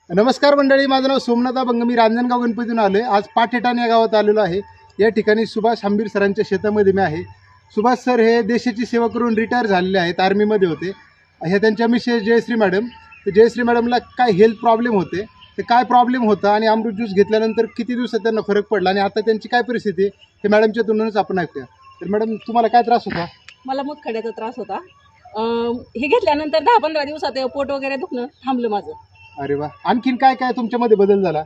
नमस्कार मंडळी, माझं नाव सोमनाथ अभंग. मी रांजणगाव गणपतीतून आलो आहे. आज पाठेटाण या गावात आलेलो आहे. या ठिकाणी सुभाष हंबीर सरांच्या शेतामध्ये मी आहे. सुभाष सर हे देशाची सेवा करून रिटायर झालेले आहेत, आर्मीमध्ये होते. हे त्यांच्या मिसेस जयश्री मॅडम. तर जयश्री मॅडमला काय हेल्थ प्रॉब्लेम होते, ते काय प्रॉब्लेम होता आणि अमृत ज्यूस घेतल्यानंतर किती दिवसात त्यांना फरक पडला आणि आता त्यांची काय परिस्थिती आहे हे मॅडमच्या तोंडूनच आपण ऐकूया. तर मॅडम, तुम्हाला काय त्रास होता? मला मुतखड्याचा त्रास होता. हे घेतल्यानंतर 10-15 दिवसात पोट वगैरे दुखणं थांबलं माझं. अरे वा. आणखीन काय काय तुमच्यामध्ये बदल झाला?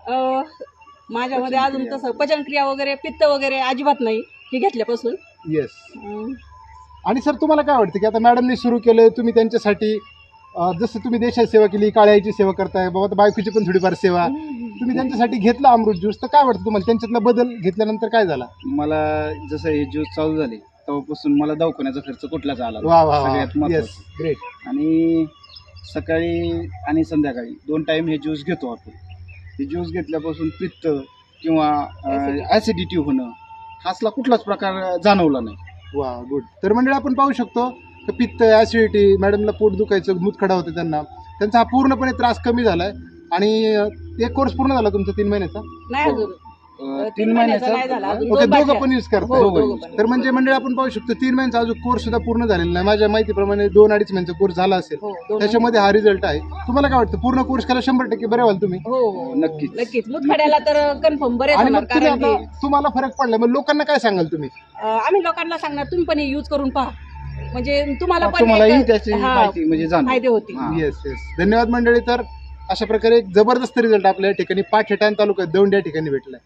माझ्यामध्ये अजून तसं पचनक्रिया वगैरे, पित्त वगैरे अजिबात नाही हे घेतल्यापासून. येस. आणि सर, तुम्हाला काय वाटतं की आता मॅडमने सुरू केलं, तुम्ही त्यांच्यासाठी जसं तुम्ही देशाची सेवा केली, काळ्याची सेवा करताय, बाबा बायकोची पण थोडीफार सेवा, तुम्ही त्यांच्यासाठी घेतला अमृत ज्यूस, तर काय वाटतं तुम्हाला त्यांच्यातला बदल घेतल्यानंतर काय झाला? मला जसं हे ज्यूस चालू झाले तेव्हापासून मला दवाखान्याचा खर्च कुठलाच आला वा वा, सगळ्यात येस, महत्त्वाचं. ग्रेट. आणि सकाळी आणि संध्याकाळी 2 टाइम हे ज्यूस घेतो आपण. हे ज्यूस घेतल्यापासून पित्त किंवा ॲसिडिटी होणं हा असला कुठलाच प्रकार जाणवला नाही. वा, गुड. तर मंडळी, आपण पाहू शकतो की पित्त, ॲसिडिटी, मॅडमला पोट दुखायचं, मुतखडा होते त्यांचा हा पूर्णपणे त्रास कमी झाला आहे. आणि एक कोर्स पूर्ण झाला तुमचा 3 महिन्याचा? नाही अजून 3 महिन्याचा नाही झाला अजून. ओके, 2 दोघं बाकी पण यूज आहे. करताय? हो, दोघं पण. तर म्हणजे मंडळी, आपण पाहू शकतो 3 महिन्याचा अजून कोर्स सुद्धा पूर्ण झालेला नाही. माझ्या माहितीप्रमाणे 2-2.5 महिन्याचा कोर्स झाला असेल. हो, 2 त्याच्यामध्ये हा रिझल्ट आहे. तुम्हाला काय वाटतं, पूर्ण कोर्स केला 100% बरे व्हाल तुम्ही? हो हो, नक्कीच. नक्कीच. मुतखड्याला तर कन्फर्म बरेच आणि होणार. मग तुम्ही कारण आता की तुम्हाला फरक पडला, मग लोकांना काय सांगाल तुम्ही? आम्ही लोकांना सांगणार तुम्ही पण यूज करून पहा, म्हणजे तुम्हाला पण तुम्हालाही एक, त्याची हा, माहिती म्हणजे जाणवेल. फायदे होतील. हा. येस येस, धन्यवाद मंडळी. तर अशा प्रकारे एक जबरदस्त रिझल्ट आपल्या या ठिकाणी पाठेटाण तालुक्यात दौंड या ठिकाणी भेटलाय.